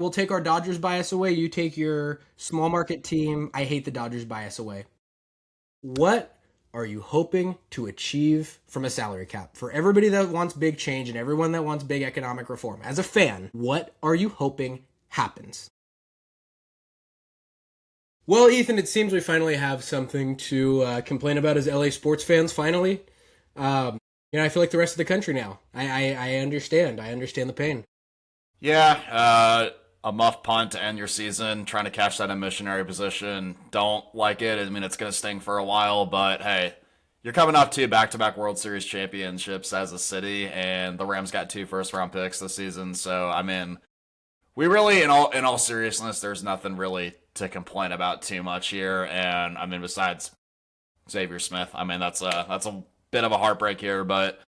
We'll take our Dodgers bias away. You take your small market team. I hate the Dodgers bias away. What are you hoping to achieve from a salary cap? For everybody that wants big change and everyone that wants big economic reform, as a fan, what are you hoping happens? Well, Ethan, it seems we finally have something to complain about as LA sports fans, finally. I feel like the rest of the country now. I understand. I understand the pain. Yeah, a muff punt to end your season, trying to catch that in missionary position. Don't like it. I mean, it's going to sting for a while, but hey, you're coming off two back-to-back World Series championships as a city, and the Rams got two first-round picks this season. So, I mean, we really, in all seriousness, there's nothing really to complain about too much here. And I mean, besides Xavier Smith, I mean, that's a bit of a heartbreak here, but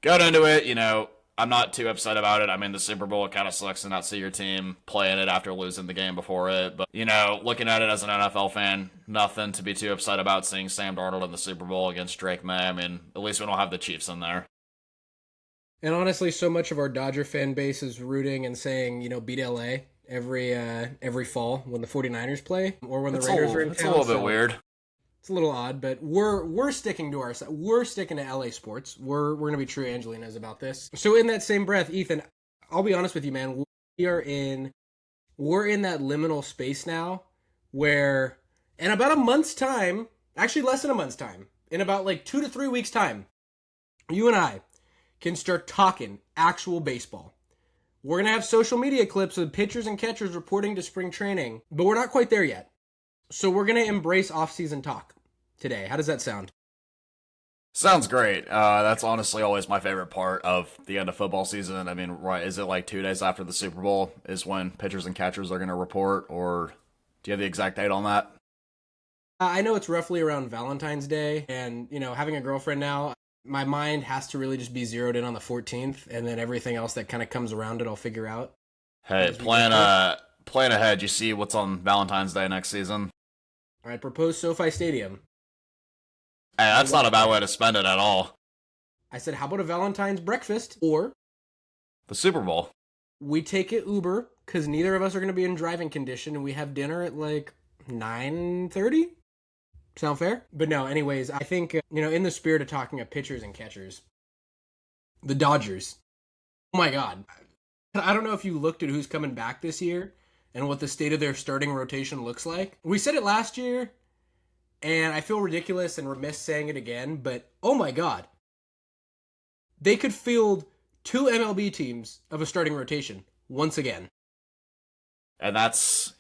going into it, I'm not too upset about it. I mean, the Super Bowl, it kind of sucks to not see your team playing it after losing the game before it. But, looking at it as an NFL fan, nothing to be too upset about seeing Sam Darnold in the Super Bowl against Drake May. I mean, at least we don't have the Chiefs in there. And honestly, so much of our Dodger fan base is rooting and saying, beat LA every fall when the 49ers play or when the Raiders are in town. It's a little bit weird. It's a little odd, but we're sticking to our side. We're sticking to LA sports. We're going to be true Angelinas about this. So in that same breath, Ethan, I'll be honest with you, man. We're in that liminal space now where in about a month's time, actually less than a month's time, in about like 2 to 3 weeks time, you and I can start talking actual baseball. We're going to have social media clips of pitchers and catchers reporting to spring training, but we're not quite there yet. So we're going to embrace off-season talk today. How does that sound? Sounds great. That's honestly always my favorite part of the end of football season. I mean, right, is it like 2 days after the Super Bowl is when pitchers and catchers are going to report, or do you have the exact date on that? I know it's roughly around Valentine's Day, and, having a girlfriend now, my mind has to really just be zeroed in on the 14th, and then everything else that kind of comes around it I'll figure out. Hey, plan ahead. You see what's on Valentine's Day next season? All right, propose SoFi Stadium. Hey, that's not a bad way to spend it at all. I said, how about a Valentine's breakfast? Or the Super Bowl. We take it Uber, because neither of us are going to be in driving condition, and we have dinner at like 9:30? Sound fair? But no, anyways, I think, in the spirit of talking of pitchers and catchers, the Dodgers. Oh my God. I don't know if you looked at who's coming back this year and what the state of their starting rotation looks like. We said it last year, and I feel ridiculous and remiss saying it again, but oh my God. They could field 2 MLB teams of a starting rotation once again. And let's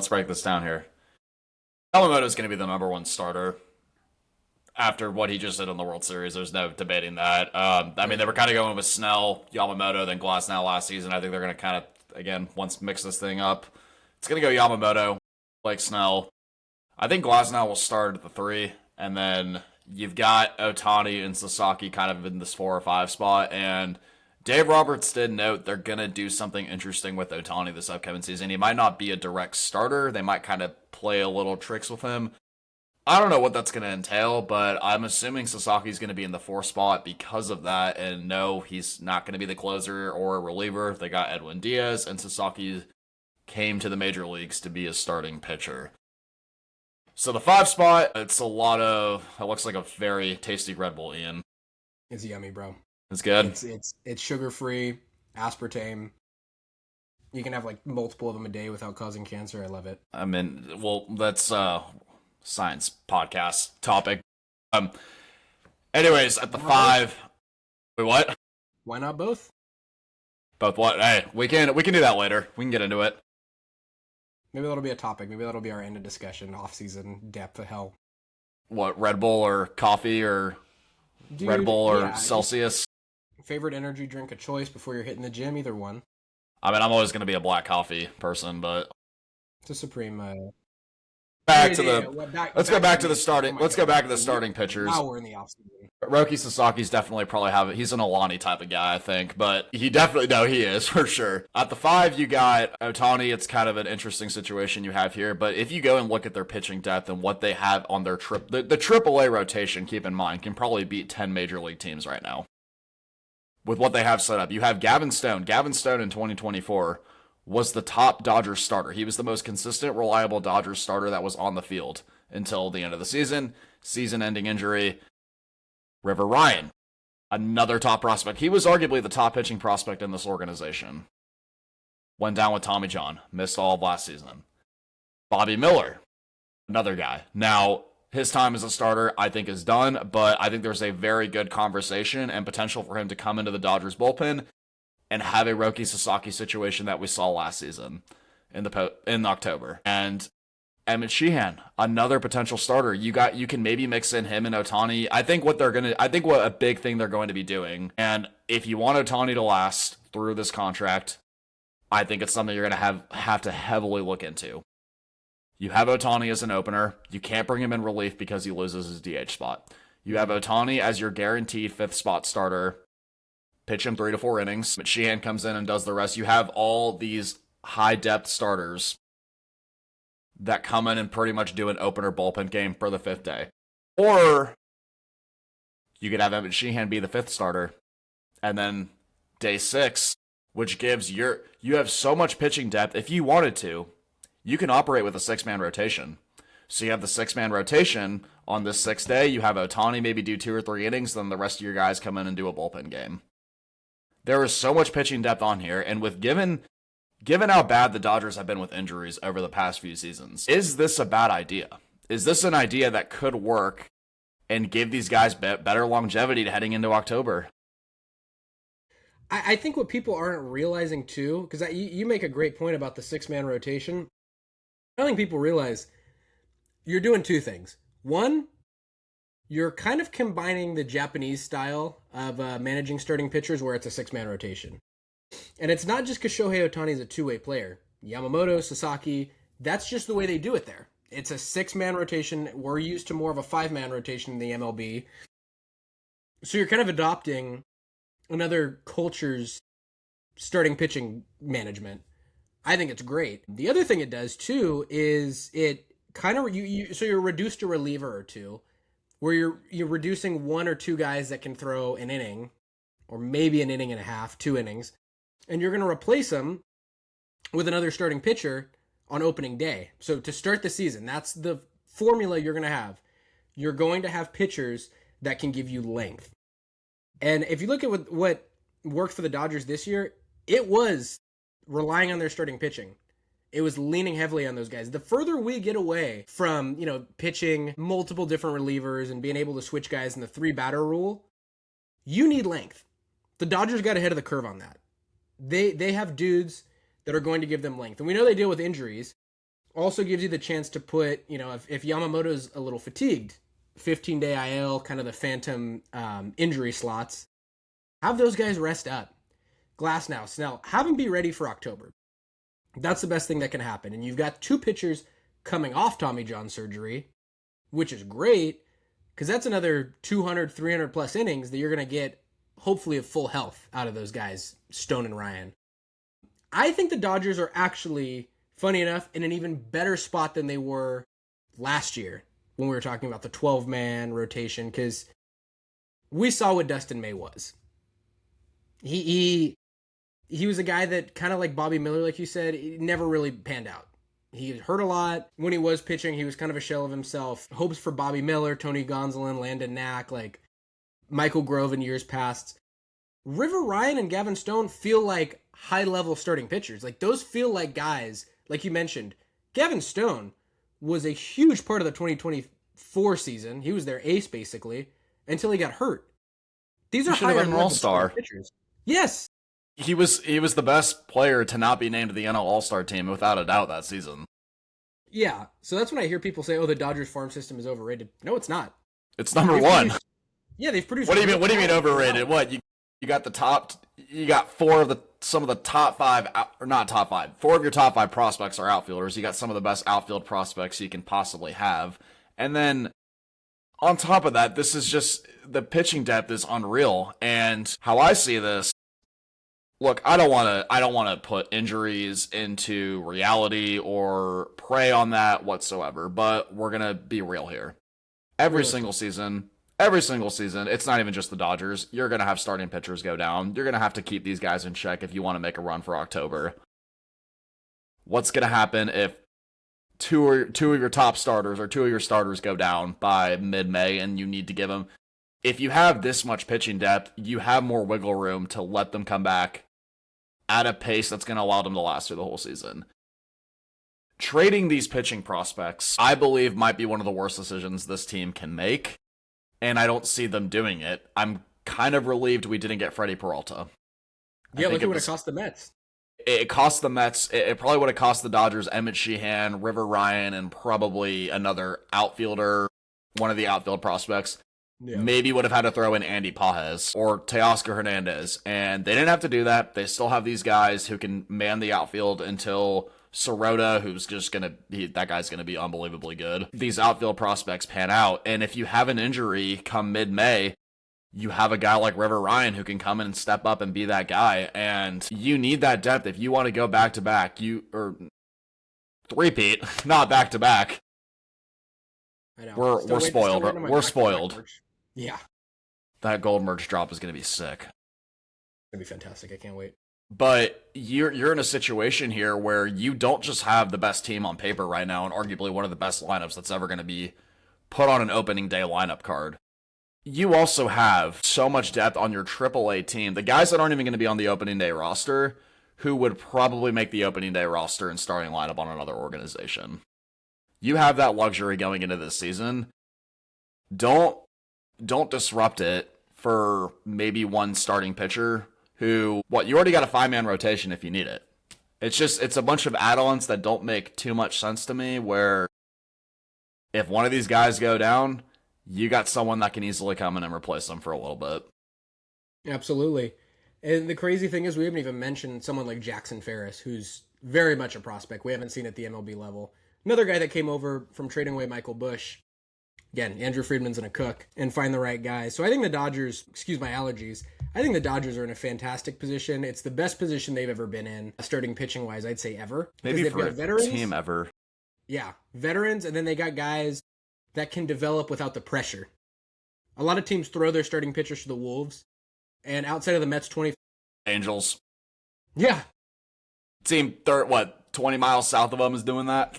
break this down here. Yamamoto is going to be the number one starter after what he just did in the World Series. There's no debating that. They were kind of going with Snell, Yamamoto, then Glasnow last season. I think they're going to kind of, again, once mix this thing up. It's going to go Yamamoto, like Snell. I think Glasnow will start at the 3, and then you've got Ohtani and Sasaki kind of in this 4 or 5 spot, and Dave Roberts did note they're going to do something interesting with Ohtani this upcoming season. He might not be a direct starter. They might kind of play a little tricks with him. I don't know what that's going to entail, but I'm assuming Sasaki's going to be in the 4 spot because of that. And no, he's not going to be the closer or a reliever. They got Edwin Diaz, and Sasaki came to the major leagues to be a starting pitcher. So the 5 spot, it looks like a very tasty Red Bull, Ian. It's yummy, bro. It's good. It's sugar-free, aspartame. You can have like multiple of them a day without causing cancer. I love it. I mean, well, that's science podcast topic. Anyways, at the 5, wait, what? Why not both? Both what? Hey, we can do that later. We can get into it. Maybe that'll be a topic. Maybe that'll be our end of discussion, off-season depth of hell. What, Red Bull or coffee or Red Bull or Celsius? Favorite energy drink of choice before you're hitting the gym? Either one. I mean, I'm always going to be a black coffee person, but it's a supreme. Let's go back to the starting. Let's go back to the starting pitchers. Now we're in the offseason. Roki Sasaki's definitely he's an Alani type of guy, I think, but he is for sure. At the 5, you got Ohtani. It's kind of an interesting situation you have here, but if you go and look at their pitching depth and what they have on their the AAA rotation, keep in mind, can probably beat 10 major league teams right now. with what they have set up. You have Gavin Stone. Gavin Stone in 2024 was the top Dodgers starter. He was the most consistent, reliable Dodgers starter that was on the field until the end of the season. Season-ending injury. River Ryan, another top prospect. He was arguably the top pitching prospect in this organization. Went down with Tommy John. Missed all of last season. Bobby Miller, another guy. Now, his time as a starter, I think, is done, but I think there's a very good conversation and potential for him to come into the Dodgers bullpen and have a Roki Sasaki situation that we saw last season in October. And Emmett Sheehan, another potential starter. You can maybe mix in him and Ohtani. I think what a big thing they're going to be doing, and if you want Ohtani to last through this contract, I think it's something you're going to have to heavily look into. You have Ohtani as an opener. You can't bring him in relief because he loses his DH spot. You have Ohtani as your guaranteed fifth spot starter. Pitch him 3 to 4 innings. But Sheehan comes in and does the rest. You have all these high-depth starters that come in and pretty much do an opener bullpen game for the fifth day. Or you could have Emmett Sheehan be the fifth starter. And then day 6, which gives you have so much pitching depth. If you wanted to, you can operate with a 6-man rotation. So you have the 6-man rotation on this 6th day. You have Ohtani maybe do 2 or 3 innings, then the rest of your guys come in and do a bullpen game. There is so much pitching depth on here, and with given how bad the Dodgers have been with injuries over the past few seasons, is this a bad idea? Is this an idea that could work and give these guys better longevity to heading into October? I think what people aren't realizing too, because you make a great point about the 6-man rotation. I don't think people realize you're doing 2 things. One, you're kind of combining the Japanese style of managing starting pitchers where it's a 6-man rotation. And it's not just because Shohei Ohtani is a 2-way player. Yamamoto, Sasaki, that's just the way they do it there. It's a 6-man rotation. We're used to more of a 5-man rotation in the MLB. So you're kind of adopting another culture's starting pitching management. I think it's great. The other thing it does too is it kind of so you're reduced a reliever or two, where you're reducing 1 or 2 guys that can throw an inning, or maybe an inning and a half, 2 innings, and you're going to replace them with another starting pitcher on opening day. So to start the season, that's the formula you're going to have. You're going to have pitchers that can give you length. And if you look at what worked for the Dodgers this year, it was relying on their starting pitching. It was leaning heavily on those guys. The further we get away from, pitching multiple different relievers and being able to switch guys in the 3-batter rule, you need length. The Dodgers got ahead of the curve on that. They have dudes that are going to give them length. And we know they deal with injuries. Also gives you the chance to put, if Yamamoto's a little fatigued, 15-day IL, kind of the phantom injury slots, have those guys rest up. Glasnow, Snell, have them be ready for October. That's the best thing that can happen. And you've got 2 pitchers coming off Tommy John surgery, which is great, because that's another 200, 300 plus innings that you're going to get, hopefully, of full health out of those guys, Stone and Ryan. I think the Dodgers are actually, funny enough, in an even better spot than they were last year when we were talking about the 12-man rotation, because we saw what Dustin May was. He was a guy that, kind of like Bobby Miller, like you said, never really panned out. He hurt a lot. When he was pitching, he was kind of a shell of himself. Hopes for Bobby Miller, Tony Gonsolin, Landon Knack, like Michael Grove in years past. River Ryan and Gavin Stone feel like high-level starting pitchers. Like, those feel like guys, like you mentioned. Gavin Stone was a huge part of the 2024 season. He was their ace, basically, until he got hurt. These are higher-level All-Star pitchers. Yes. He was the best player to not be named to the NL All-Star team, without a doubt, that season. Yeah, so that's when I hear people say, "Oh, the Dodgers farm system is overrated." No, it's not. It's number one. They've produced. What do you mean overrated? What you got you got some of the top 5, or not top 5. 4 of your top 5 prospects are outfielders. You got some of the best outfield prospects you can possibly have, and then on top of that, this is just, the pitching depth is unreal. And how I see this. Look, I don't want to put injuries into reality or prey on that whatsoever, but we're going to be real here. Every single season, every single season, it's not even just the Dodgers. You're going to have starting pitchers go down. You're going to have to keep these guys in check if you want to make a run for October. What's going to happen if two of your top starters or two of your starters go down by mid-May and you need to give them... If you have this much pitching depth, you have more wiggle room to let them come back at a pace that's going to allow them to last through the whole season. Trading these pitching prospects, I believe, might be one of the worst decisions this team can make, and I don't see them doing it. I'm kind of relieved we didn't get Freddie Peralta. Yeah, look at what it cost the Mets. It cost the Mets. It probably would have cost the Dodgers Emmett Sheehan, River Ryan, and probably another outfielder, one of the outfield prospects. Yeah. Maybe would have had to throw in Andy Pages or Teoscar Hernandez, and they didn't have to do that. They still have these guys who can man the outfield until Sirota, who's just that guy's gonna be unbelievably good. These outfield prospects pan out, and if you have an injury come mid-May, you have a guy like River Ryan who can come in and step up and be that guy, and you need that depth if you want to go back-to-back, or three-peat, not back-to-back. I know. We're spoiled. We're spoiled. Yeah. That gold merch drop is going to be sick. It's going to be fantastic. I can't wait. But you're in a situation here where you don't just have the best team on paper right now and arguably one of the best lineups that's ever going to be put on an opening day lineup card. You also have so much depth on your AAA team. The guys that aren't even going to be on the opening day roster who would probably make the opening day roster and starting lineup on another organization. You have that luxury going into this season. Don't disrupt it for maybe one starting pitcher who, you already got a 5-man rotation if you need it. It's a bunch of add-ons that don't make too much sense to me, where if one of these guys go down, you got someone that can easily come in and replace them for a little bit. Absolutely. And the crazy thing is we haven't even mentioned someone like Jackson Ferris, who's very much a prospect we haven't seen at the MLB level. Another guy that came over from trading away Michael Busch. Again, Andrew Friedman's going to cook and find the right guy. So I think the Dodgers, excuse my allergies, I think the Dodgers are in a fantastic position. It's the best position they've ever been in, starting pitching-wise, I'd say ever. Maybe for a veterans, team ever. Yeah, veterans, and then they got guys that can develop without the pressure. A lot of teams throw their starting pitchers to the Wolves, and outside of the Mets 20... Angels. Yeah. Team 20 miles south of them is doing that?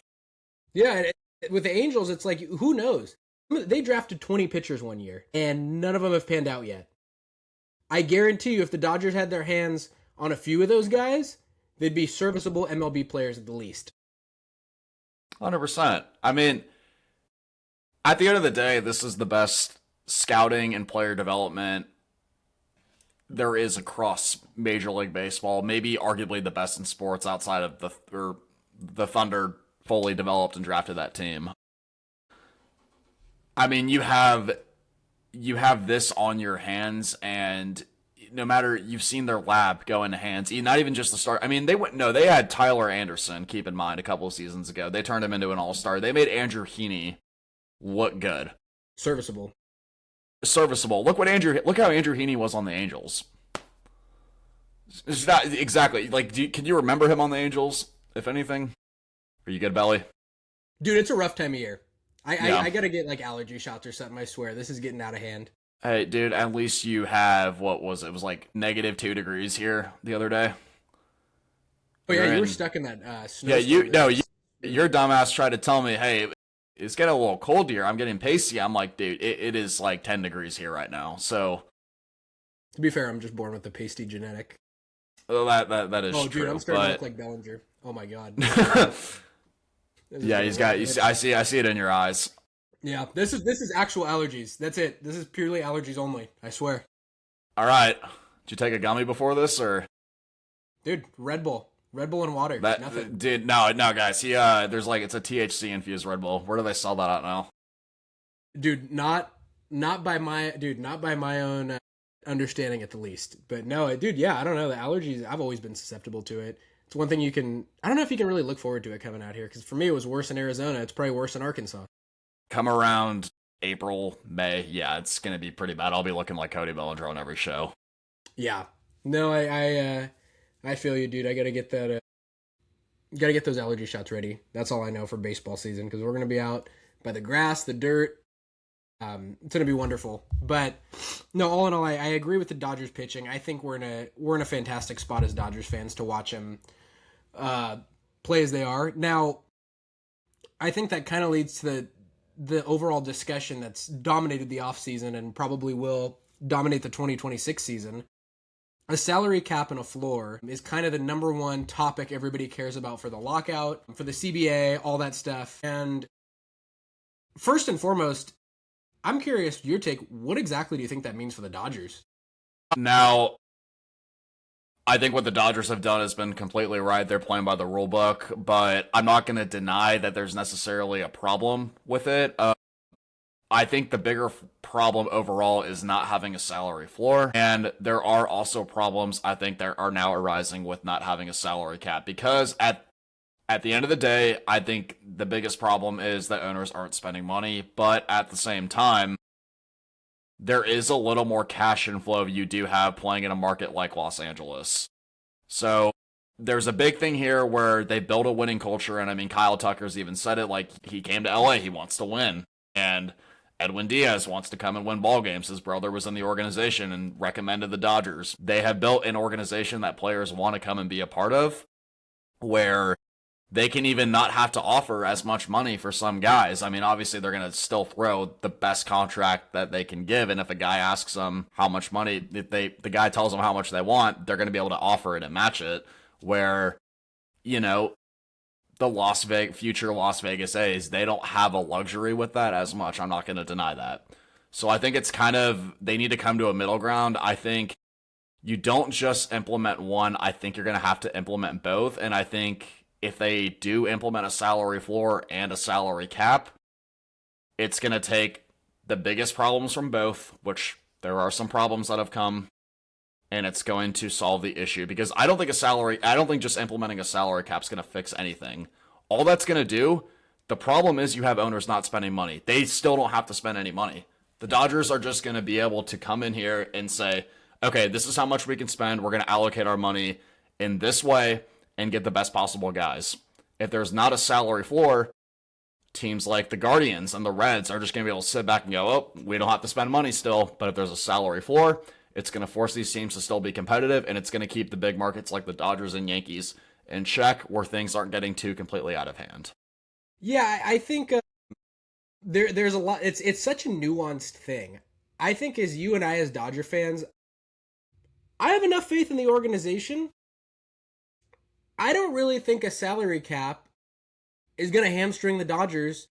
Yeah, with the Angels, it's like, who knows? They drafted 20 pitchers one year, and none of them have panned out yet. I guarantee you, if the Dodgers had their hands on a few of those guys, they'd be serviceable MLB players at the least. 100%. I mean, at the end of the day, this is the best scouting and player development there is across Major League Baseball. Maybe arguably the best in sports outside of the Thunder fully developed and drafted that team. I mean, you have this on your hands, and no matter, you've seen their lab go into hands. Not even just the start. I mean, they had Tyler Anderson, keep in mind, a couple of seasons ago. They turned him into an all-star. They made Andrew Heaney look good. Serviceable. Look how Andrew Heaney was on the Angels. It's not exactly like. Can you remember him on the Angels? If anything, are you good, Belly? Dude, it's a rough time of year. I gotta get like allergy shots or something. I swear, this is getting out of hand. Hey, dude, at least you have it was like -2 degrees here the other day. Oh yeah, you were stuck in that snow. Yeah, your dumbass tried to tell me, hey, it's getting a little cold here. I'm getting pasty. I'm like, dude, it is like 10 degrees here right now. So, to be fair, I'm just born with the pasty genetic. Well, that is true. Oh, dude, I'm starting to look like Bellinger. Oh my god. Yeah, he's got. I see it in your eyes. Yeah, this is actual allergies. That's it. This is purely allergies only. I swear. All right. Did you take a gummy before this, or? Dude, Red Bull and water. Nothing. Dude, no, guys. There's it's a THC infused Red Bull. Where do they sell that at now? Dude, not by my own understanding at the least. But no, dude, yeah, I don't know. The allergies, I've always been susceptible to it. It's one thing I don't know if you can really look forward to it coming out here, because for me it was worse in Arizona. It's probably worse in Arkansas. Come around April, May, yeah, it's going to be pretty bad. I'll be looking like Cody Bellinger on every show. Yeah. No, I feel you, dude. I got to get that, got to get those allergy shots ready. That's all I know for baseball season, because we're going to be out by the grass, the dirt, It's going to be wonderful. But no, all in all, I agree with the Dodgers pitching. I think we're in a fantastic spot as Dodgers fans to watch them play as they are. Now, I think that kind of leads to the overall discussion that's dominated the offseason and probably will dominate the 2026 season. A salary cap and a floor is kind of the number one topic everybody cares about for the lockout, for the CBA, all that stuff. And first and foremost, I'm curious your take. What exactly do you think that means for the Dodgers? Now, I think what the Dodgers have done has been completely right. They're playing by the rule book, but I'm not going to deny that there's necessarily a problem with it. I think the bigger problem overall is not having a salary floor, and there are also problems I think that are now arising with not having a salary cap, because at the end of the day, I think the biggest problem is that owners aren't spending money, but at the same time, there is a little more cash inflow you do have playing in a market like Los Angeles. So there's a big thing here where they build a winning culture, and I mean, Kyle Tucker's even said it, like, he came to LA, he wants to win, and Edwin Diaz wants to come and win ball games. His brother was in the organization and recommended the Dodgers. They have built an organization that players want to come and be a part of, where they can even not have to offer as much money for some guys. I mean, obviously, they're going to still throw the best contract that they can give. And if a guy asks them how much money, if the guy tells them how much they want, they're going to be able to offer it and match it. Where, you know, the future Las Vegas A's, they don't have a luxury with that as much. I'm not going to deny that. So I think it's kind of, they need to come to a middle ground. I think you don't just implement one. I think you're going to have to implement both. And I think if they do implement a salary floor and a salary cap, it's going to take the biggest problems from both, which there are some problems that have come, and it's going to solve the issue. Because I don't think just implementing a salary cap is going to fix anything. All that's going to do, the problem is you have owners not spending money. They still don't have to spend any money. The Dodgers are just going to be able to come in here and say, okay, this is how much we can spend. We're going to allocate our money in this way and get the best possible guys. If there's not a salary floor, teams like the Guardians and the Reds are just going to be able to sit back and go, oh, we don't have to spend money still. But if there's a salary floor, it's going to force these teams to still be competitive, and it's going to keep the big markets like the Dodgers and Yankees in check, where things aren't getting too completely out of hand. Yeah, I think there's a lot. It's such a nuanced thing. I think as you and I as Dodger fans, I have enough faith in the organization. I don't really think a salary cap is going to hamstring the Dodgers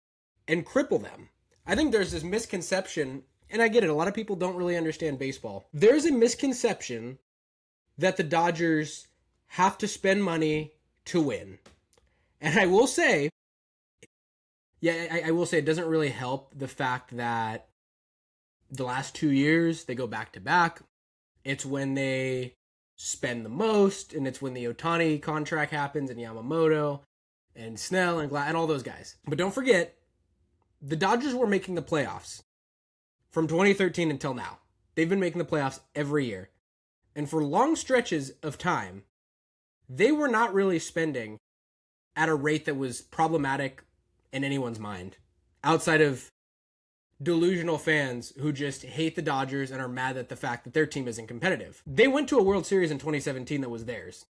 and cripple them. I think there's this misconception, and I get it, a lot of people don't really understand baseball. There's a misconception that the Dodgers have to spend money to win. And I will say, I will say it doesn't really help the fact that the last 2 years, they go back to back. It's when they spend the most, and it's when the Ohtani contract happens, and Yamamoto, and Snell, and and all those guys. But don't forget, the Dodgers were making the playoffs from 2013 until now. They've been making the playoffs every year. And for long stretches of time, they were not really spending at a rate that was problematic in anyone's mind, outside of delusional fans who just hate the Dodgers and are mad at the fact that their team isn't competitive. They went to a World Series in 2017 that was theirs,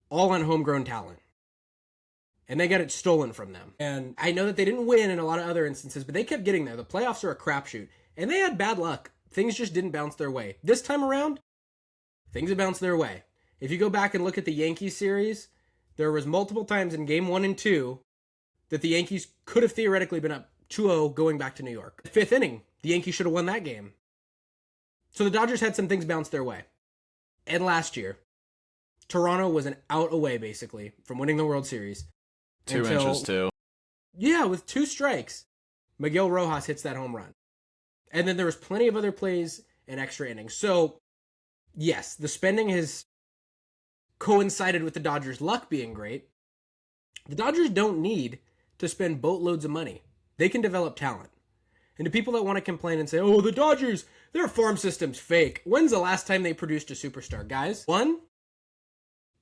all on homegrown talent. And they got it stolen from them. And I know that they didn't win in a lot of other instances, but they kept getting there. The playoffs are a crapshoot. And they had bad luck. Things just didn't bounce their way. This time around, things have bounced their way. If you go back and look at the Yankees series, there was multiple times in game 1 and 2 that the Yankees could have theoretically been up 2-0 going back to New York. The 5th inning, the Yankees should have won that game. So the Dodgers had some things bounce their way. And last year, Toronto was an out away, basically, from winning the World Series. 2 inches, too. Yeah, with 2 strikes, Miguel Rojas hits that home run. And then there was plenty of other plays and extra innings. So, yes, the spending has coincided with the Dodgers' luck being great. The Dodgers don't need to spend boatloads of money. They can develop talent. And to people that want to complain and say, oh, the Dodgers, their farm system's fake. When's the last time they produced a superstar? Guys, one,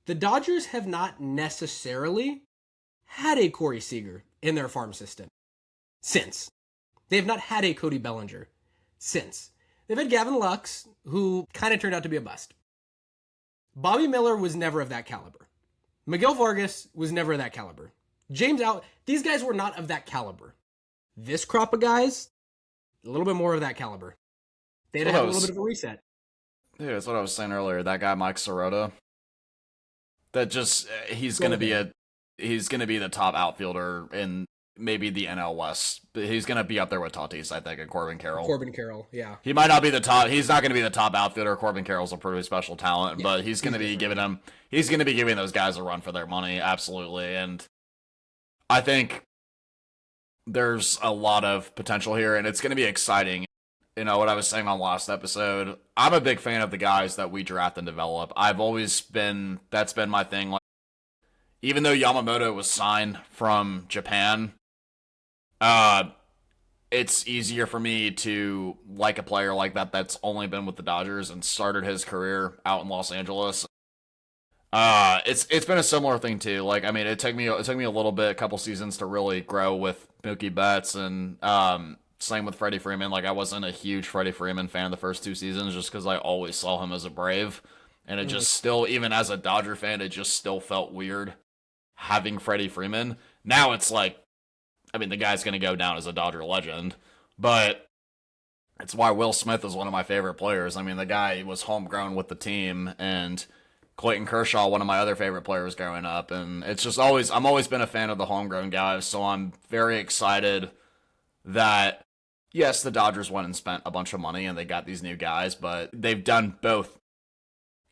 the Dodgers have not necessarily had a Corey Seager in their farm system since. They have not had a Cody Bellinger since. They've had Gavin Lux, who kind of turned out to be a bust. Bobby Miller was never of that caliber. Miguel Vargas was never of that caliber. James Out, these guys were not of that caliber. This crop of guys, a little bit more of that caliber. They had to have a little bit of a reset. Dude, that's what I was saying earlier. That guy, Mike Sirota, that just, he's going to be the top outfielder in maybe the NL West. He's going to be up there with Tatis, I think, and Corbin Carroll. Corbin Carroll, yeah. He might not be the top. He's not going to be the top outfielder. Corbin Carroll's a pretty special talent, but he's going to be giving them. He's going to be giving those guys a run for their money, absolutely. And I think there's a lot of potential here, and it's going to be exciting. You know what I was saying on last episode. I'm a big fan of the guys that we draft and develop. That's been my thing. Like, even though Yamamoto was signed from Japan, it's easier for me to like a player like that that's only been with the Dodgers and started his career out in Los Angeles. It's been a similar thing too. Like, I mean, it took me a little bit, a couple seasons to really grow with Mookie Betts, and same with Freddie Freeman. Like, I wasn't a huge Freddie Freeman fan the first 2 seasons just because I always saw him as a Brave, and it just still, even as a Dodger fan, it just still felt weird having Freddie Freeman. Now it's like, I mean, the guy's going to go down as a Dodger legend, but it's why Will Smith is one of my favorite players. I mean, the guy was homegrown with the team, and Clayton Kershaw, one of my other favorite players growing up. And it's just I'm always been a fan of the homegrown guys, so I'm very excited that, yes, the Dodgers went and spent a bunch of money and they got these new guys, but they've done both.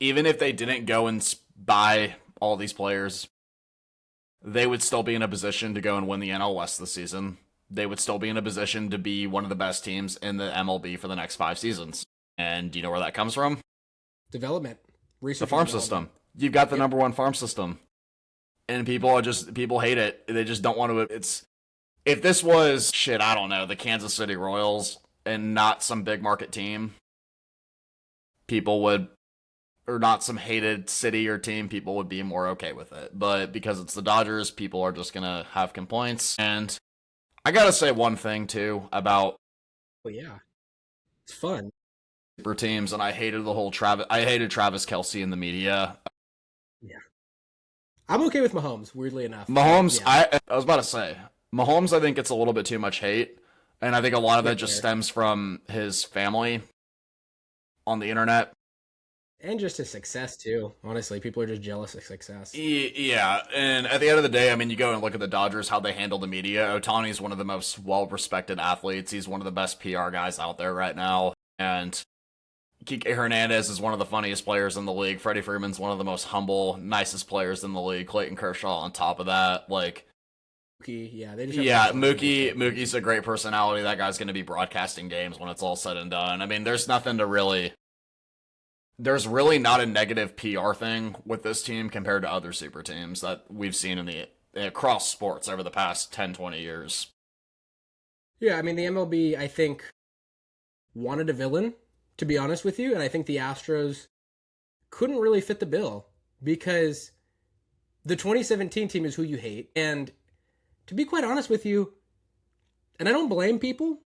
Even if they didn't go and buy all these players, they would still be in a position to go and win the NL West this season. They would still be in a position to be one of the best teams in the MLB for the next 5 seasons. And do you know where that comes from? Development. Research. The farm system. You've got the number one farm system. And people hate it. They just don't want to. If this was, I don't know, the Kansas City Royals and not some big market team, or not some hated city or team, people would be more okay with it. But because it's the Dodgers, people are just going to have complaints. And I got to say one thing, too, about... Well, yeah. It's fun. Super teams, and I hated Travis Kelce in the media. Yeah. I'm okay with Mahomes, weirdly enough. Mahomes, yeah. I was about to say, Mahomes, I think gets a little bit too much hate. And I think a lot of that just stems from his family on the internet. And just his success, too. Honestly, people are just jealous of success. Yeah, and at the end of the day, I mean, you go and look at the Dodgers, how they handle the media. Ohtani's one of the most well-respected athletes. He's one of the best PR guys out there right now. And Kike Hernandez is one of the funniest players in the league. Freddie Freeman's one of the most humble, nicest players in the league. Clayton Kershaw on top of that. Like, Mookie's a great personality. That guy's going to be broadcasting games when it's all said and done. I mean, there's really not a negative PR thing with this team compared to other super teams that we've seen across sports over the past 10, 20 years. Yeah, I mean, the MLB, I think, wanted a villain, to be honest with you, and I think the Astros couldn't really fit the bill because the 2017 team is who you hate. And to be quite honest with you, and I don't blame people,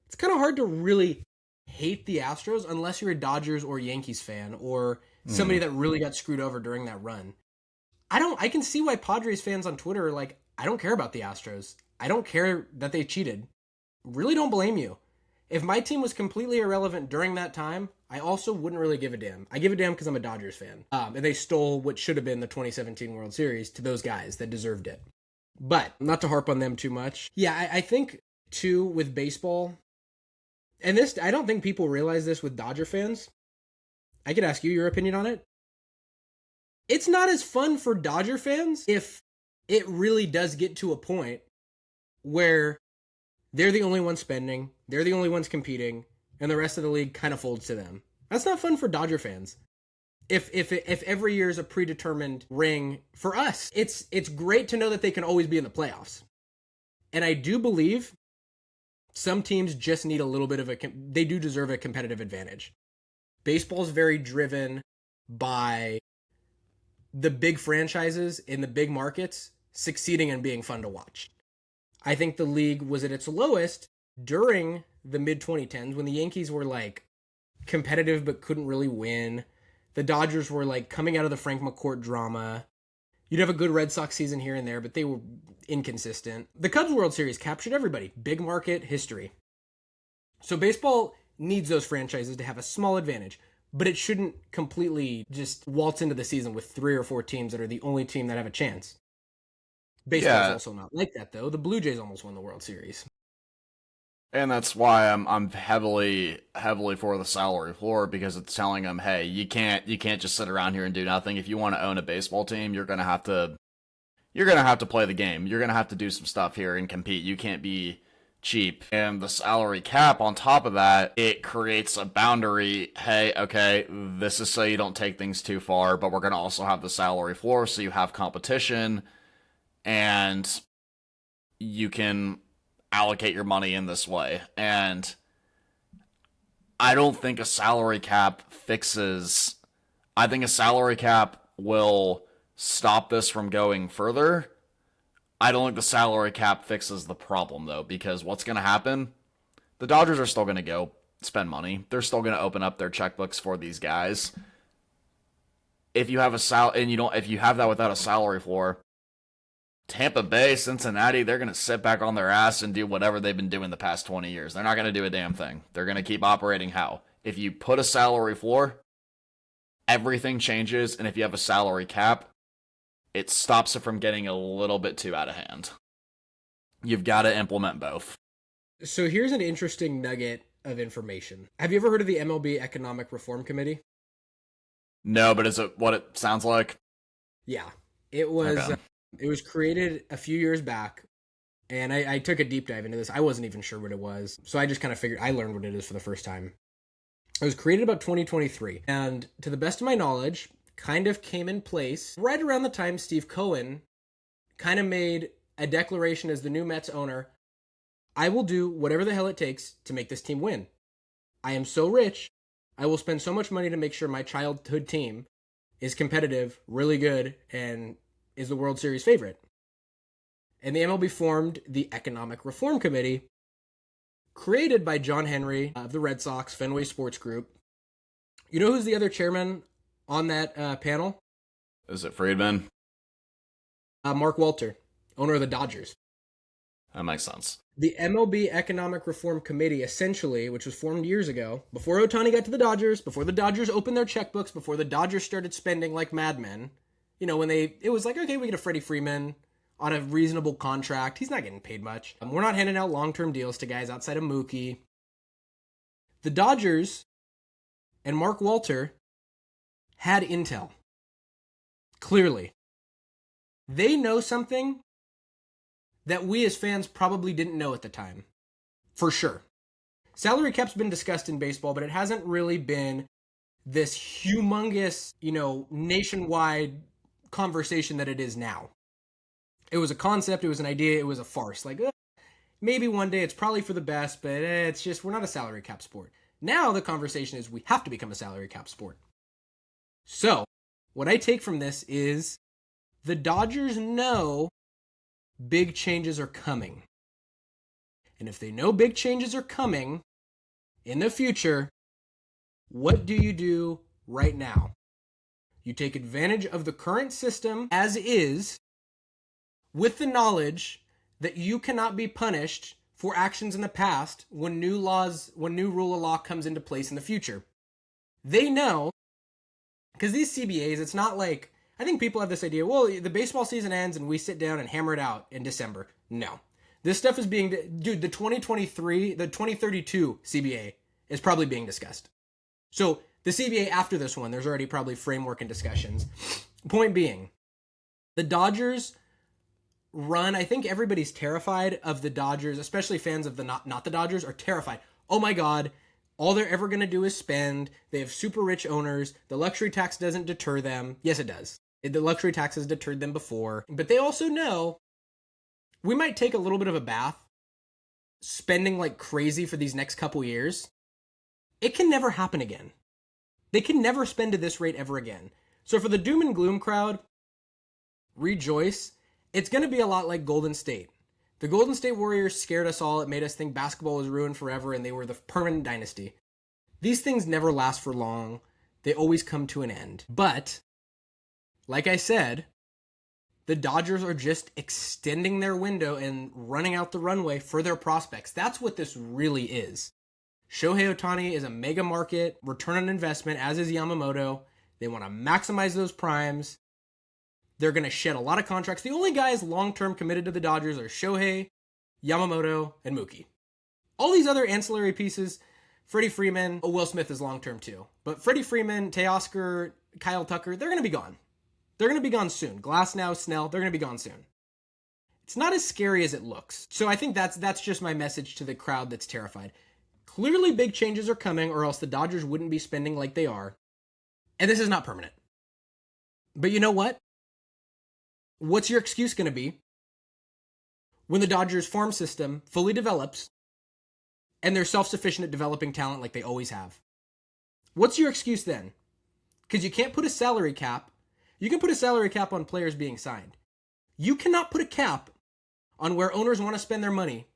it's kind of hard to really hate the Astros unless you're a Dodgers or Yankees fan or somebody that really got screwed over during that run. I can see why Padres fans on Twitter are like, I don't care about the Astros. I don't care that they cheated. Really don't blame you. If my team was completely irrelevant during that time, I also wouldn't really give a damn. I give a damn because I'm a Dodgers fan. And they stole what should have been the 2017 World Series to those guys that deserved it. But not to harp on them too much. Yeah, I think, too, with baseball, and this, I don't think people realize this with Dodger fans. I could ask you your opinion on it. It's not as fun for Dodger fans if it really does get to a point where they're the only ones spending, they're the only ones competing, and the rest of the league kind of folds to them. That's not fun for Dodger fans. If every year is a predetermined ring for us, it's great to know that they can always be in the playoffs. And I do believe some teams just need a little bit of they do deserve a competitive advantage. Baseball's very driven by the big franchises in the big markets succeeding and being fun to watch. I think the league was at its lowest during the mid 2010s when the Yankees were like competitive but couldn't really win. The Dodgers were like coming out of the Frank McCourt drama. You'd have a good Red Sox season here and there, but they were inconsistent. The Cubs World Series captured everybody. Big market history. So baseball needs those franchises to have a small advantage, but it shouldn't completely just waltz into the season with 3 or 4 teams that are the only team that have a chance. Baseball's also not like that, though. The Blue Jays almost won the World Series. And that's why I'm heavily for the salary floor, because it's telling them, hey, you can't just sit around here and do nothing. If you want to own a baseball team, you're gonna have to play the game. You're gonna have to do some stuff here and compete. You can't be cheap. And the salary cap on top of that, it creates a boundary. Hey, okay, this is so you don't take things too far, but we're gonna also have the salary floor so you have competition and you can allocate your money in this way. And I don't think a salary cap fixes. I think a salary cap will stop this from going further. I don't think the salary cap fixes the problem, though, because what's going to happen? The Dodgers are still going to go spend money. They're still going to open up their checkbooks for these guys. If you have if you have that without a salary floor, Tampa Bay, Cincinnati, they're going to sit back on their ass and do whatever they've been doing the past 20 years. They're not going to do a damn thing. They're going to keep operating how? If you put a salary floor, everything changes, and if you have a salary cap, it stops it from getting a little bit too out of hand. You've got to implement both. So here's an interesting nugget of information. Have you ever heard of the MLB Economic Reform Committee? No, but is it what it sounds like? Yeah. It was Okay. It was created a few years back, and I took a deep dive into this. I wasn't even sure what it was, so I just kind of figured I learned what it is for the first time. It was created about 2023, and to the best of my knowledge, kind of came in place right around the time Steve Cohen kind of made a declaration as the new Mets owner. I will do whatever the hell it takes to make this team win. I am so rich, I will spend so much money to make sure my childhood team is competitive, really good, and is the World Series favorite. And the MLB formed the Economic Reform Committee, created by John Henry of the Red Sox Fenway Sports Group. You know who's the other chairman on that panel? Is it Friedman? Mark Walter, owner of the Dodgers. That makes sense. The MLB Economic Reform Committee, essentially, which was formed years ago, before Ohtani got to the Dodgers, before the Dodgers opened their checkbooks, before the Dodgers started spending like madmen, you know, when it was like, okay, we get a Freddie Freeman on a reasonable contract. He's not getting paid much. We're not handing out long-term deals to guys outside of Mookie. The Dodgers and Mark Walter had intel. Clearly. They know something that we as fans probably didn't know at the time. For sure. Salary cap's been discussed in baseball, but it hasn't really been this humongous, nationwide conversation that it is now. It was a concept, it was an idea, it was a farce. Like, maybe one day it's probably for the best, but it's just, we're not a salary cap sport. Now the conversation is we have to become a salary cap sport. So, what I take from this is the Dodgers know big changes are coming. And if they know big changes are coming in the future, what do you do right now? You take advantage of the current system as is, with the knowledge that you cannot be punished for actions in the past when new rule of law comes into place in the future. They know, because these CBAs, it's not like, I think people have this idea, well, the baseball season ends and we sit down and hammer it out in December. No. This stuff is the 2032 CBA is probably being discussed. So the CBA after this one, there's already probably framework and discussions. Point being, the Dodgers run, I think everybody's terrified of the Dodgers, especially fans of the not the Dodgers are terrified. Oh my God, all they're ever going to do is spend. They have super rich owners. The luxury tax doesn't deter them. Yes, it does. The luxury tax has deterred them before. But they also know we might take a little bit of a bath spending like crazy for these next couple years. It can never happen again. They can never spend at this rate ever again. So for the doom and gloom crowd, rejoice. It's going to be a lot like Golden State. The Golden State Warriors scared us all. It made us think basketball was ruined forever and they were the permanent dynasty. These things never last for long. They always come to an end. But, like I said, the Dodgers are just extending their window and running out the runway for their prospects. That's what this really is. Shohei Ohtani is a mega market, return on investment, as is Yamamoto. They want to maximize those primes. They're going to shed a lot of contracts. The only guys long-term committed to the Dodgers are Shohei, Yamamoto, and Mookie. All these other ancillary pieces, Freddie Freeman, Will Smith is long-term too. But Freddie Freeman, Teoscar, Kyle Tucker, they're going to be gone. They're going to be gone soon. Glasnow, Snell, they're going to be gone soon. It's not as scary as it looks. So I think that's just my message to the crowd that's terrified. Clearly big changes are coming, or else the Dodgers wouldn't be spending like they are. And this is not permanent. But you know what? What's your excuse going to be when the Dodgers farm system fully develops and they're self-sufficient at developing talent like they always have? What's your excuse then? Because you can't put a salary cap. You can put a salary cap on players being signed. You cannot put a cap on where owners want to spend their money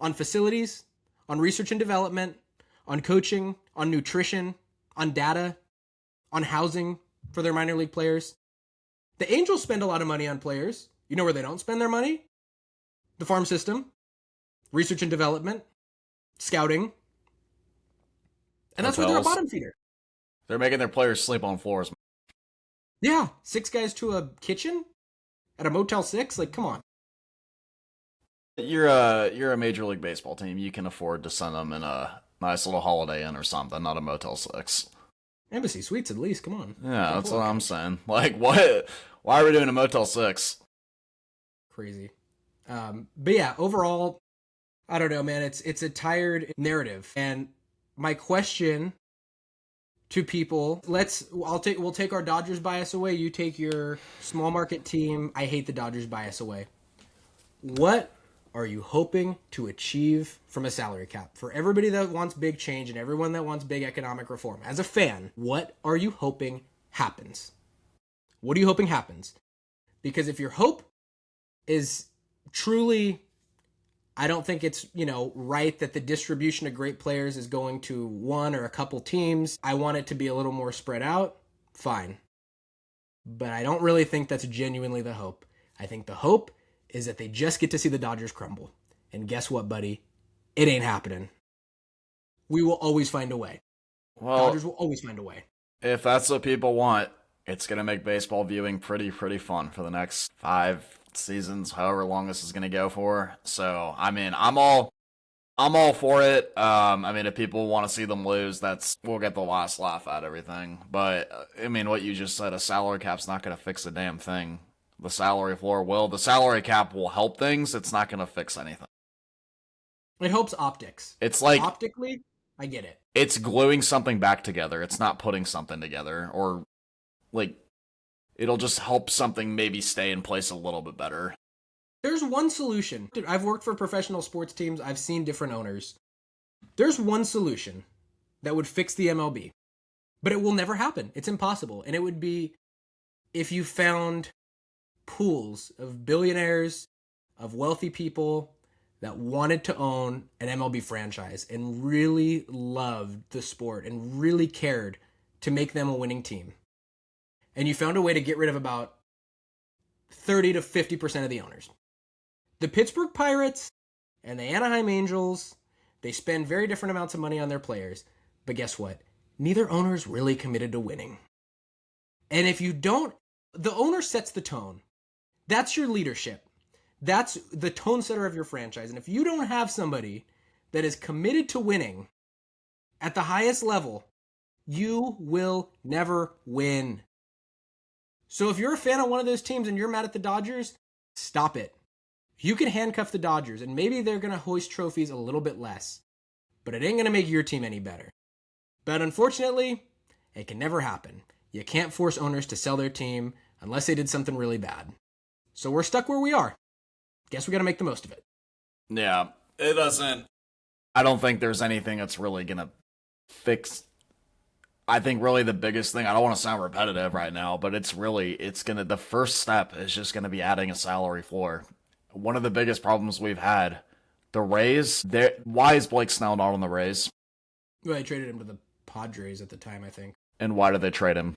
on facilities, on research and development, on coaching, on nutrition, on data, on housing for their minor league players. The Angels spend a lot of money on players. You know where they don't spend their money? The farm system, research and development, scouting. And that's where they're a bottom feeder. They're making their players sleep on floors. Yeah, 6 guys to a kitchen at a Motel 6? Like, come on. You're a Major League Baseball team. You can afford to send them in a nice little Holiday Inn or something, not a Motel 6. Embassy Suites, at least. Come on. Yeah, that's what I'm saying. Like, what? Why are we doing a Motel 6? Crazy. But yeah, overall, I don't know, man. It's a tired narrative. And my question to people, we'll take our Dodgers bias away. You take your small market team. I hate the Dodgers bias away. What are you hoping to achieve from a salary cap? For everybody that wants big change and everyone that wants big economic reform, as a fan, what are you hoping happens? What are you hoping happens? Because if your hope is truly, I don't think it's, right that the distribution of great players is going to one or a couple teams. I want it to be a little more spread out. Fine. But I don't really think that's genuinely the hope. I think the hope is that they just get to see the Dodgers crumble. And guess what, buddy? It ain't happening. We will always find a way. Well, Dodgers will always find a way. If that's what people want, it's going to make baseball viewing pretty fun for the next 5 seasons, however long this is going to go for. So, I mean, I'm all for it. I mean, if people want to see them lose, we'll get the last laugh at everything. But, I mean, what you just said, a salary cap's not going to fix a damn thing. The salary floor will. The salary cap will help things. It's not going to fix anything. It helps optics. It's like... Optically, I get it. It's gluing something back together. It's not putting something together. Or, like, it'll just help something maybe stay in place a little bit better. There's one solution. Dude, I've worked for professional sports teams. I've seen different owners. There's one solution that would fix the MLB. But it will never happen. It's impossible. And it would be if you found pools of billionaires, of wealthy people that wanted to own an MLB franchise and really loved the sport and really cared to make them a winning team. And you found a way to get rid of about 30 to 50% of the owners. The Pittsburgh Pirates and the Anaheim Angels, they spend very different amounts of money on their players. But guess what? Neither owner is really committed to winning. And if you don't, the owner sets the tone. That's your leadership. That's the tone setter of your franchise. And if you don't have somebody that is committed to winning at the highest level, you will never win. So if you're a fan of one of those teams and you're mad at the Dodgers, stop it. You can handcuff the Dodgers and maybe they're going to hoist trophies a little bit less, but it ain't going to make your team any better. But unfortunately, it can never happen. You can't force owners to sell their team unless they did something really bad. So we're stuck where we are. Guess we got to make the most of it. Yeah, it doesn't. I don't think there's anything that's really going to fix. I think really the biggest thing, I don't want to sound repetitive right now, but the first step is just going to be adding a salary floor. One of the biggest problems we've had, the Rays, why is Blake Snell not on the Rays? Well, they traded him to the Padres at the time, I think. And why did they trade him?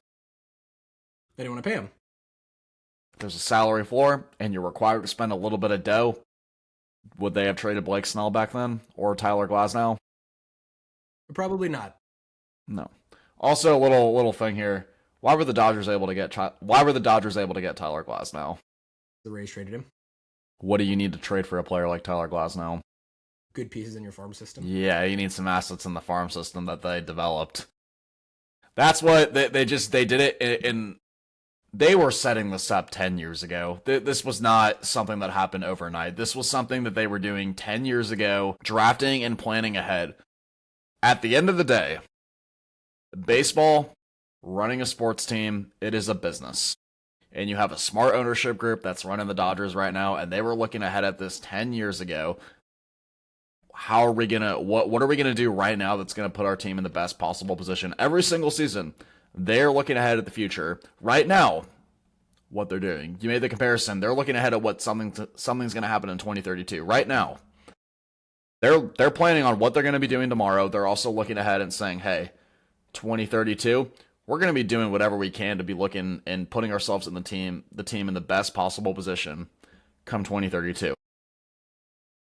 They didn't want to pay him. There's a salary floor, and you're required to spend a little bit of dough. Would they have traded Blake Snell back then? Or Tyler Glasnow? Probably not. No. Also, a little thing here. Why were the Dodgers able to get Tyler Glasnow? The Rays traded him. What do you need to trade for a player like Tyler Glasnow? Good pieces in your farm system. Yeah, you need some assets in the farm system that they developed. That's what they did it in. They were setting this up 10 years ago. This was not something that happened overnight. This was something that they were doing 10 years ago, drafting and planning ahead. At the end of the day, baseball, running a sports team, it is a business. And you have a smart ownership group that's running the Dodgers right now, and they were looking ahead at this 10 years ago. How are we gonna what are we gonna do right now that's gonna put our team in the best possible position every single season? They're looking ahead at the future. Right now, what they're doing. You made the comparison. They're looking ahead at what something's gonna happen in 2032. Right now. They're planning on what they're gonna be doing tomorrow. They're also looking ahead and saying, hey, 2032, we're gonna be doing whatever we can to be looking and putting ourselves in the team in the best possible position come 2032.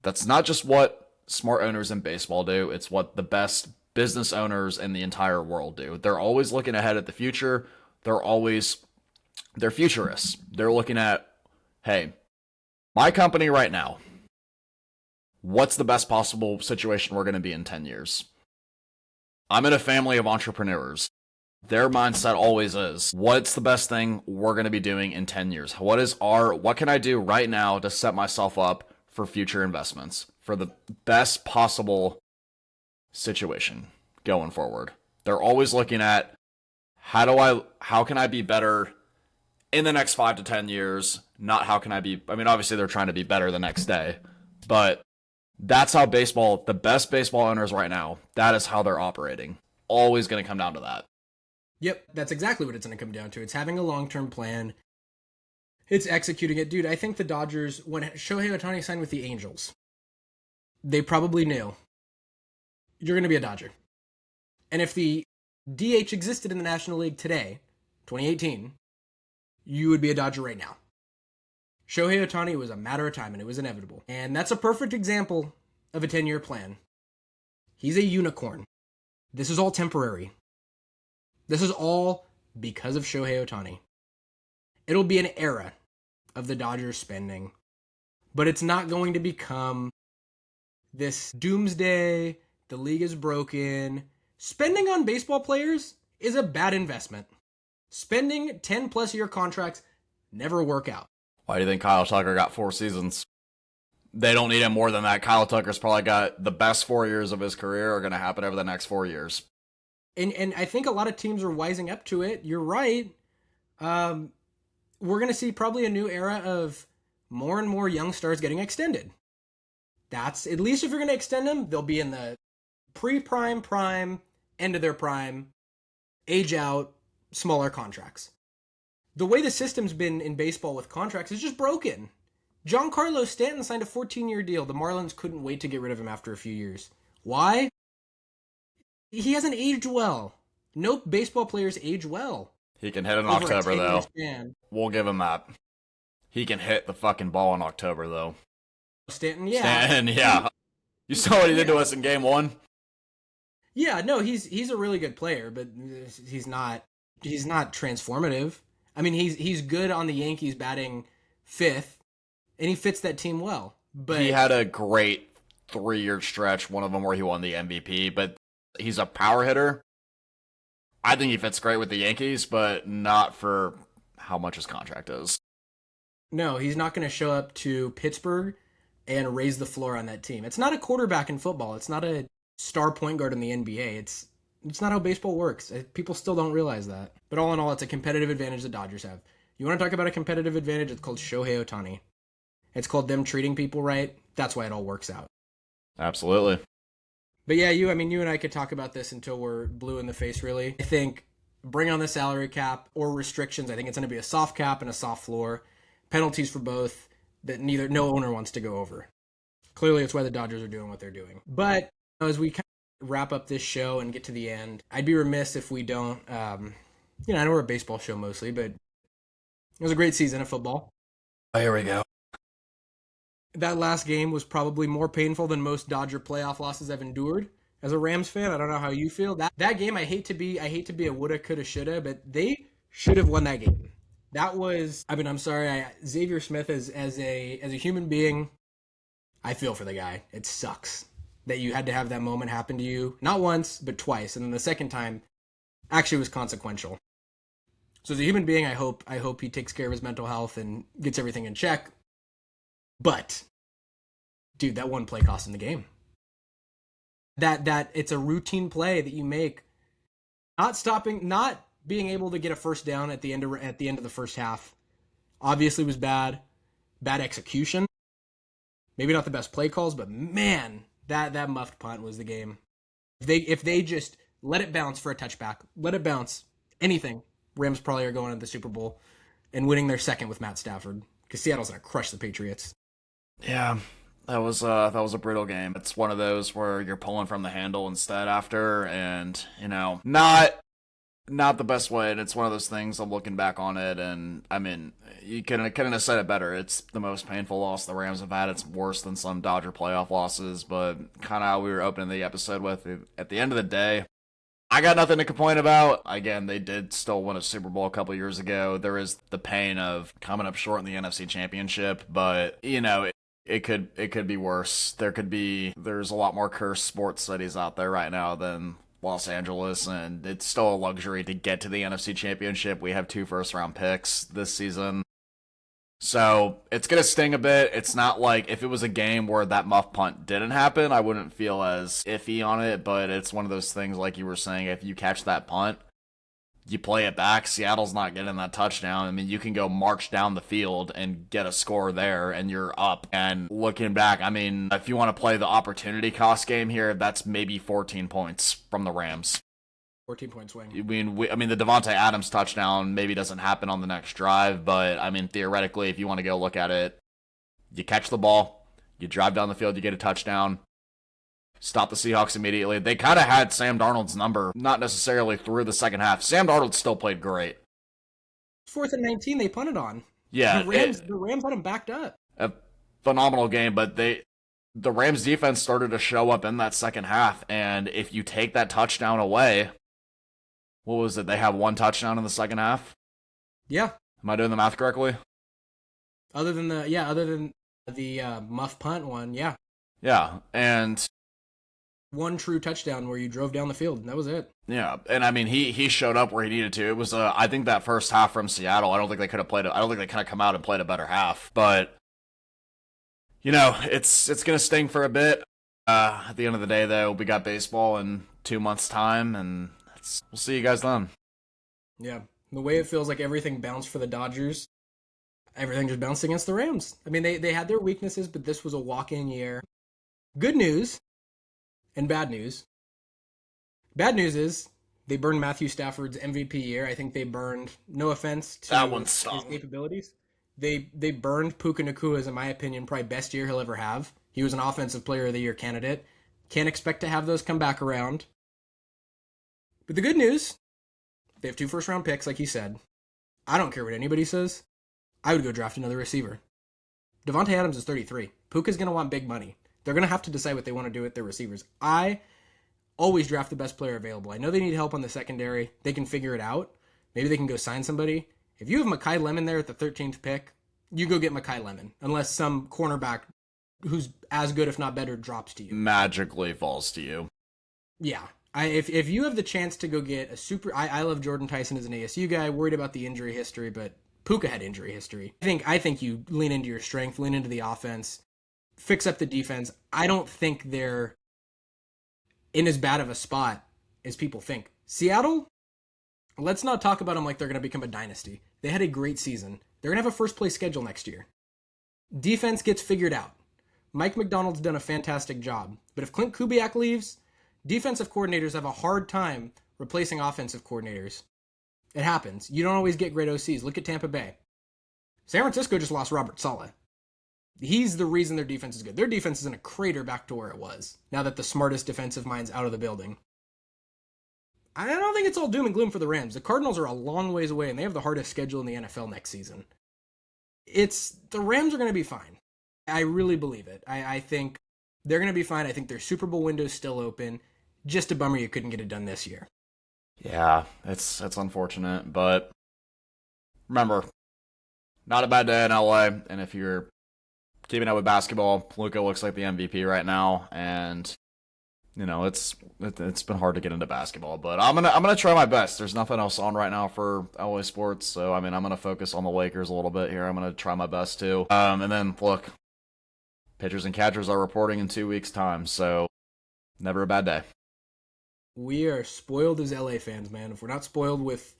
That's not just what smart owners in baseball do. It's what the best business owners in the entire world do. They're always looking ahead at the future. They're futurists. They're looking at, hey, my company right now, what's the best possible situation we're going to be in 10 years? I'm in a family of entrepreneurs. Their mindset always is, what's the best thing we're going to be doing in 10 years? What can I do right now to set myself up for future investments, for the best possible situation going forward? They're always looking at, how can I be better in the next 5 to 10 years? Not how can I be, obviously they're trying to be better the next day, but that's how the best baseball owners right now, that is how they're operating. Always going to come down to that. Yep, that's exactly what it's going to come down to. It's having a long-term plan. It's executing it. Dude, I think the Dodgers, when Shohei Ohtani signed with the Angels, they probably knew, you're going to be a Dodger. And if the DH existed in the National League today, 2018, you would be a Dodger right now. Shohei Ohtani, was a matter of time, and it was inevitable. And that's a perfect example of a 10-year plan. He's a unicorn. This is all temporary. This is all because of Shohei Ohtani. It'll be an era of the Dodgers spending, but it's not going to become this doomsday, the league is broken. Spending on baseball players is a bad investment. Spending 10-plus year contracts never work out. Why do you think Kyle Tucker got 4 seasons? They don't need him more than that. Kyle Tucker's probably got the best 4 years of his career are going to happen over the next 4 years. And I think a lot of teams are wising up to it. You're right. We're going to see probably a new era of more and more young stars getting extended. That's, at least if you're going to extend them, they'll be in the pre-prime, prime, end of their prime, age out, smaller contracts. The way the system's been in baseball with contracts is just broken. Giancarlo Stanton signed a 14-year deal. The Marlins couldn't wait to get rid of him after a few years. Why? He hasn't aged well. No baseball players age well. He can hit in October, though. We'll give him that. He can hit the fucking ball in October, though. Stanton, yeah. Stanton, yeah. You saw what he did to us in Game 1? Yeah, no, he's a really good player, but he's not transformative. I mean, he's good on the Yankees batting 5th, and he fits that team well. But he had a great 3-year stretch, one of them where he won the MVP, but he's a power hitter. I think he fits great with the Yankees, but not for how much his contract is. No, he's not going to show up to Pittsburgh and raise the floor on that team. It's not a quarterback in football. It's not a star point guard in the NBA. It's not how baseball works. People still don't realize that. But all in all, it's a competitive advantage the Dodgers have. You want to talk about a competitive advantage? It's called Shohei Ohtani. It's called them treating people right. That's why it all works out. Absolutely. But yeah, you and I could talk about this until we're blue in the face, really. I think bring on the salary cap or restrictions. I think it's going to be a soft cap and a soft floor. Penalties for both. that no owner wants to go over. Clearly, it's why the Dodgers are doing what they're doing. But as we kind of wrap up this show and get to the end, I'd be remiss if we don't. I know we're a baseball show mostly, but it was a great season of football. Oh, here we go. That last game was probably more painful than most Dodger playoff losses I've endured. As a Rams fan, I don't know how you feel. That game, I hate to be a woulda, coulda, shoulda, but they should have won that game. That was. I mean, I'm sorry, Xavier Smith as a human being, I feel for the guy. It sucks that you had to have that moment happen to you, not once, but twice, and then the second time actually was consequential. So as a human being, I hope he takes care of his mental health and gets everything in check. But, dude, that one play cost him the game. That it's a routine play that you make, not being able to get a first down at the end of the first half, obviously was bad execution. Maybe not the best play calls, but man, that muffed punt was the game. If they just let it bounce for a touchback, let it bounce, anything, Rams probably are going to the Super Bowl and winning their second with Matt Stafford, because Seattle's going to crush the Patriots. Yeah, that was a brutal game. It's one of those where you're pulling from the handle instead after, and not the best way. And it's one of those things. I'm looking back on it, and I mean, you couldn't have said it better. It's the most painful loss the Rams have had. It's worse than some Dodger playoff losses, but kind of how we were opening the episode with. At the end of the day, I got nothing to complain about. Again, they did still win a Super Bowl a couple years ago. There is the pain of coming up short in the NFC Championship, but it could be worse. There's a lot more cursed sports cities out there right now than Los Angeles, and it's still a luxury to get to the NFC Championship. We have 2 first-round picks this season. So it's going to sting a bit. It's not like if it was a game where that muff punt didn't happen, I wouldn't feel as iffy on it, but it's one of those things like you were saying, if you catch that punt, you play it back, Seattle's not getting that touchdown. I mean, you can go march down the field and get a score there, and you're up. And looking back, I mean, if you want to play the opportunity cost game here, that's maybe 14 points from the Rams. 14-point swing. I mean, the Devontae Adams touchdown maybe doesn't happen on the next drive, but I mean, theoretically, if you want to go look at it, you catch the ball, you drive down the field, you get a touchdown, stop the Seahawks immediately. They kind of had Sam Darnold's number, not necessarily through the second half. Sam Darnold still played great. 4th and 19, they punted on. Yeah, the Rams had him backed up. A phenomenal game, but the Rams defense started to show up in that second half, and if you take that touchdown away, what was it? They have 1 touchdown in the second half? Yeah. Am I doing the math correctly? Other than the muff punt one, yeah. Yeah, and 1 true touchdown where you drove down the field, and that was it. Yeah, and I mean, he showed up where he needed to. It was, I think that first half from Seattle, I don't think they could have come out and played a better half. But, it's going to sting for a bit. At the end of the day, though, we got baseball in 2 months' time, and we'll see you guys then. Yeah, the way it feels like everything bounced for the Dodgers, everything just bounced against the Rams. I mean, they had their weaknesses, but this was a walk-in year. Good news and bad news. Bad news is they burned Matthew Stafford's MVP year. I think they burned, no offense to his capabilities, they burned Puka Nakua's, in my opinion, probably best year he'll ever have. He was an Offensive Player of the Year candidate. Can't expect to have those come back around. But the good news, they have 2 first-round picks, like you said. I don't care what anybody says. I would go draft another receiver. Devontae Adams is 33. Puka's going to want big money. They're going to have to decide what they want to do with their receivers. I always draft the best player available. I know they need help on the secondary. They can figure it out. Maybe they can go sign somebody. If you have Mekhi Lemon there at the 13th pick, you go get Mekhi Lemon, unless some cornerback who's as good, if not better, drops to you. Magically falls to you. Yeah. If you have the chance to go get a I love Jordan Tyson as an ASU guy, worried about the injury history, but Puka had injury history. I think you lean into your strength, lean into the offense, fix up the defense. I don't think they're in as bad of a spot as people think. Seattle, let's not talk about them like they're going to become a dynasty. They had a great season. They're going to have a first-place schedule next year. Defense gets figured out. Mike McDonald's done a fantastic job. But if Clint Kubiak leaves, defensive coordinators have a hard time replacing offensive coordinators. It happens. You don't always get great OCs. Look at Tampa Bay. San Francisco just lost Robert Saleh. He's the reason their defense is good. Their defense is in a crater back to where it was now that the smartest defensive mind's out of the building. I don't think it's all doom and gloom for the Rams. The Cardinals are a long ways away, and they have the hardest schedule in the NFL next season. The Rams are going to be fine. I really believe it. I think they're going to be fine. I think their Super Bowl window is still open. Just a bummer you couldn't get it done this year. Yeah, it's unfortunate, but remember, not a bad day in LA, and if you're keeping up with basketball, Luka looks like the MVP right now, and it's been hard to get into basketball, but I'm gonna try my best. There's nothing else on right now for LA sports, so I'm gonna focus on the Lakers a little bit here. I'm gonna try my best too. And then look, pitchers and catchers are reporting in 2 weeks' time, so never a bad day. We are spoiled as LA fans, man. If we're not spoiled with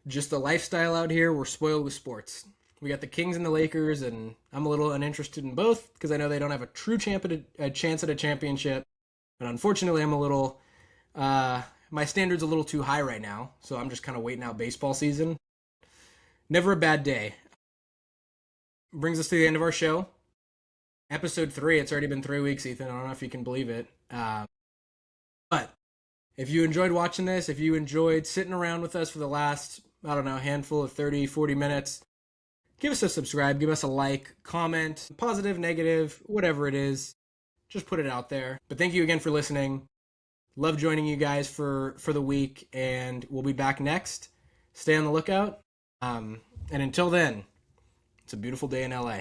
just the lifestyle out here, we're spoiled with sports. We got the Kings and the Lakers, and I'm a little uninterested in both because I know they don't have a true chance at a championship. And unfortunately, I'm a little, my standard's a little too high right now, so I'm just kind of waiting out baseball season. Never a bad day. Brings us to the end of our show. Episode 3, it's already been 3 weeks, Ethan. I don't know if you can believe it. But if you enjoyed watching this, if you enjoyed sitting around with us for the last, handful of 30, 40 minutes, give us a subscribe, give us a like, comment, positive, negative, whatever it is. Just put it out there. But thank you again for listening. Love joining you guys for the week, and we'll be back next. Stay on the lookout. And until then, it's a beautiful day in LA.